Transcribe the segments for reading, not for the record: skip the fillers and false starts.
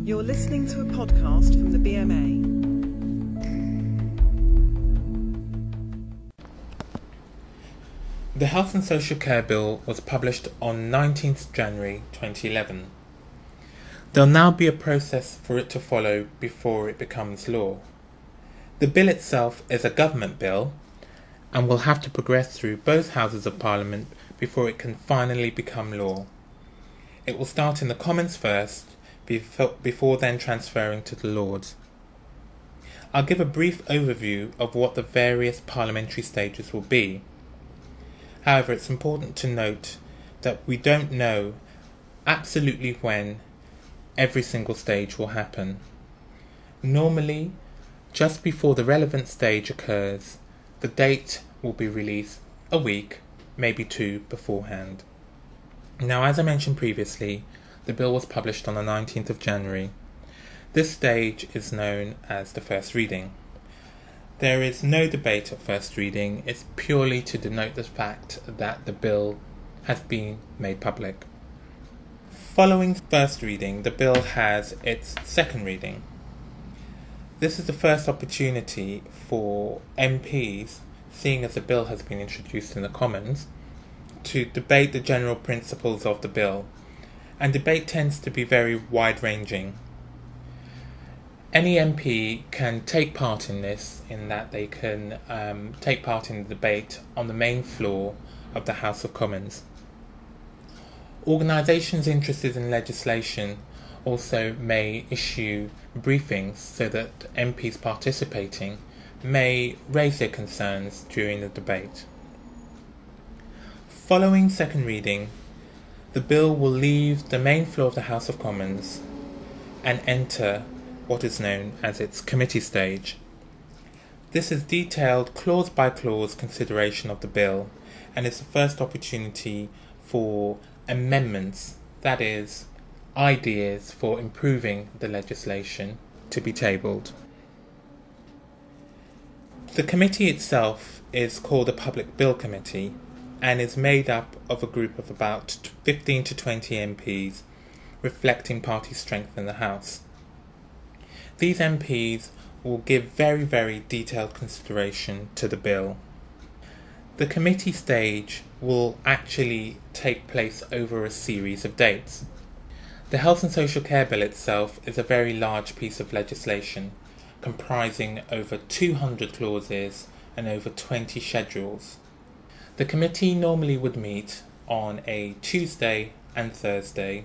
You're listening to a podcast from the BMA. The Health and Social Care Bill was published on 19th January 2011. There'll now be a process for it to follow before it becomes law. The bill itself is a government bill and will have to progress through both Houses of Parliament before it can finally become law. It will start in the Commons first, before then transferring to the Lords. I'll give a brief overview of what the various parliamentary stages will be. However, it's important to note that we don't know absolutely when every single stage will happen. Normally, just before the relevant stage occurs, the date will be released a week, maybe two, beforehand. Now, as I mentioned previously, the bill was published on the 19th of January. This stage is known as the first reading. There is no debate at first reading. It's purely to denote the fact that the bill has been made public. Following first reading, the bill has its second reading. This is the first opportunity for MPs, seeing as the bill has been introduced in the Commons, to debate the general principles of the bill. And debate tends to be very wide-ranging. Any MP can take part in this, in that they can take part in the debate on the main floor of the House of Commons. Organisations interested in legislation also may issue briefings so that MPs participating may raise their concerns during the debate. Following second reading, the bill will leave the main floor of the House of Commons and enter what is known as its committee stage. This is detailed clause by clause consideration of the bill and is the first opportunity for amendments, that is, ideas for improving the legislation, to be tabled. The committee itself is called a Public Bill Committee and is made up of a group of about 15 to 20 MPs, reflecting party strength in the House. These MPs will give very detailed consideration to the bill. The committee stage will actually take place over a series of dates. The Health and Social Care Bill itself is a very large piece of legislation, comprising over 200 clauses and over 20 schedules. The committee normally would meet on a Tuesday and Thursday,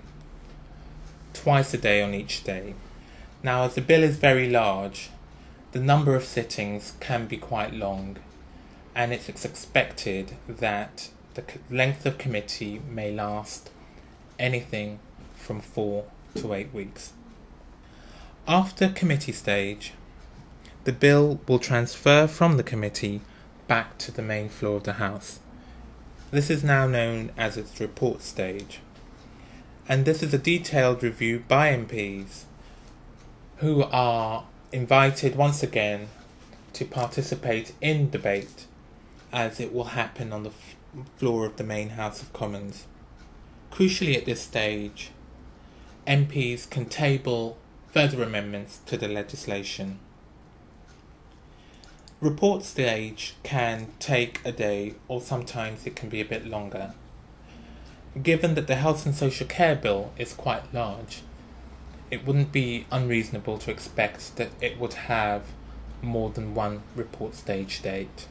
twice a day on each day. Now, as the bill is very large, the number of sittings can be quite long, and it's expected that the length of committee may last anything from 4 to 8 weeks. After committee stage, the bill will transfer from the committee back to the main floor of the House. This is now known as its report stage, and this is a detailed review by MPs who are invited once again to participate in debate, as it will happen on the floor of the main House of Commons. Crucially, at this stage, MPs can table further amendments to the legislation. Report stage can take a day, or sometimes it can be a bit longer. Given that the Health and Social Care Bill is quite large, it wouldn't be unreasonable to expect that it would have more than one report stage date.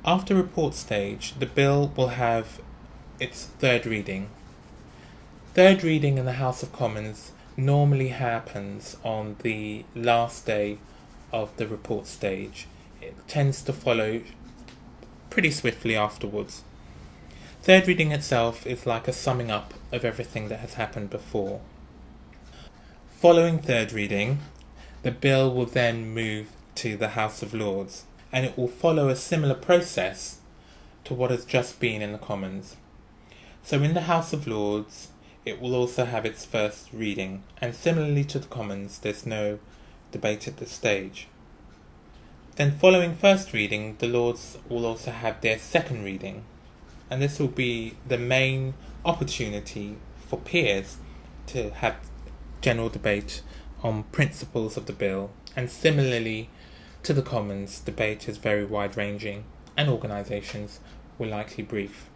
After report stage, the bill will have its third reading. Third reading in the House of Commons normally happens on the last day of the report stage. It tends to follow pretty swiftly afterwards. Third reading itself is like a summing up of everything that has happened before. Following third reading, the bill will then move to the House of Lords, and it will follow a similar process to what has just been in the Commons. So in the House of Lords, it will also have its first reading, and similarly to the Commons, there's no debate at this stage. Then following first reading, the Lords will also have their second reading, and this will be the main opportunity for peers to have general debate on principles of the bill, and similarly to the Commons, debate is very wide-ranging and organisations will likely brief.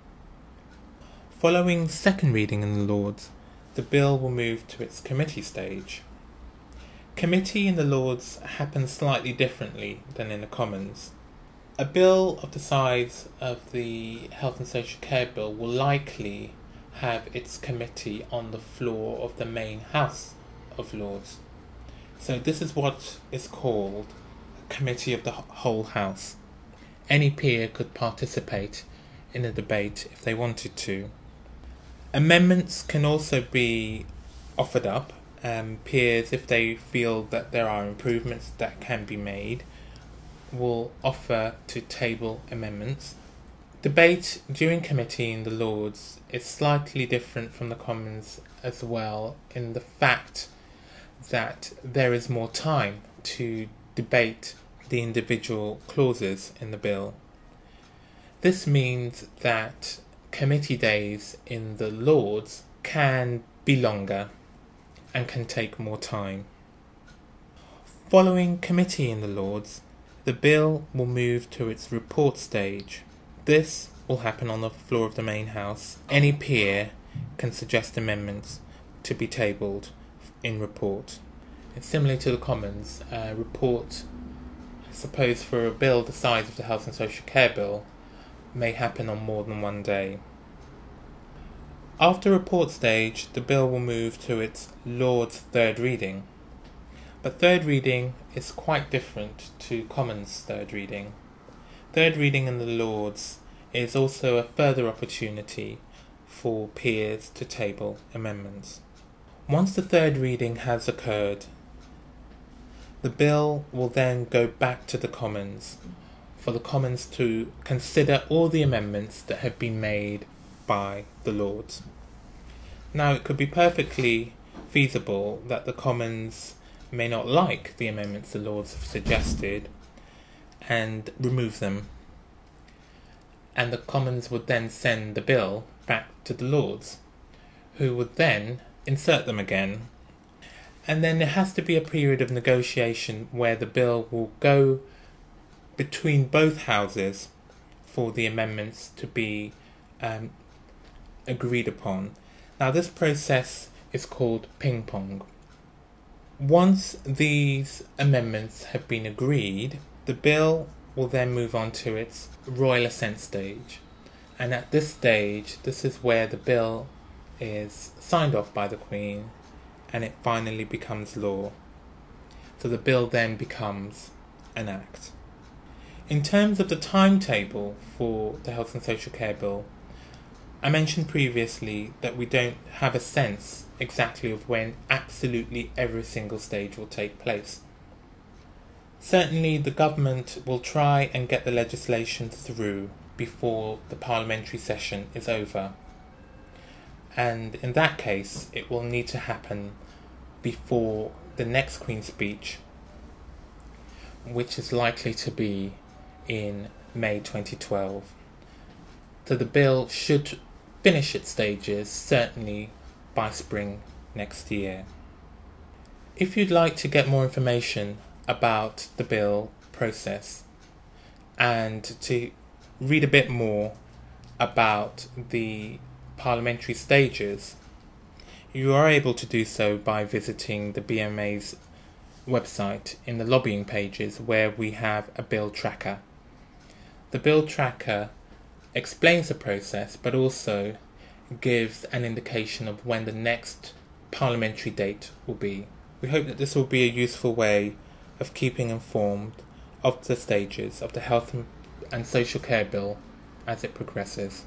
Following second reading in the Lords, the bill will move to its committee stage. Committee in the Lords happens slightly differently than in the Commons. A bill of the size of the Health and Social Care Bill will likely have its committee on the floor of the main House of Lords. So this is what is called a committee of the whole House. Any peer could participate in a debate if they wanted to. Amendments can also be offered up. Peers, if they feel that there are improvements that can be made, will offer to table amendments. Debate during committee in the Lords is slightly different from the Commons as well, in the fact that there is more time to debate the individual clauses in the bill. This means that committee days in the Lords can be longer and can take more time. Following committee in the Lords, the bill will move to its report stage. This will happen on the floor of the main House. Any peer can suggest amendments to be tabled in report. It's similar to the Commons. Report, I suppose, for a bill the size of the Health and Social Care Bill may happen on more than one day. After report stage, the bill will move to its Lords third reading. But third reading is quite different to Commons third reading. Third reading in the Lords is also a further opportunity for peers to table amendments. Once the third reading has occurred, the bill will then go back to the Commons for the Commons to consider all the amendments that have been made by the Lords. Now, it could be perfectly feasible that the Commons may not like the amendments the Lords have suggested and remove them, and the Commons would then send the bill back to the Lords, who would then insert them again, and then there has to be a period of negotiation where the bill will go between both houses for the amendments to be agreed upon. Now, this process is called ping pong. Once these amendments have been agreed, the bill will then move on to its royal assent stage. And at this stage, this is where the bill is signed off by the Queen and it finally becomes law. So the bill then becomes an act. In terms of the timetable for the Health and Social Care Bill, I mentioned previously that we don't have a sense exactly of when absolutely every single stage will take place. Certainly the government will try and get the legislation through before the parliamentary session is over. And in that case, it will need to happen before the next Queen's speech, which is likely to be in May 2012. So the bill should finish its stages certainly by spring next year. If you'd like to get more information about the bill process and to read a bit more about the parliamentary stages, you are able to do so by visiting the BMA's website in the lobbying pages, where we have a bill tracker. The bill tracker explains the process but also gives an indication of when the next parliamentary date will be. We hope that this will be a useful way of keeping informed of the stages of the Health and Social Care Bill as it progresses.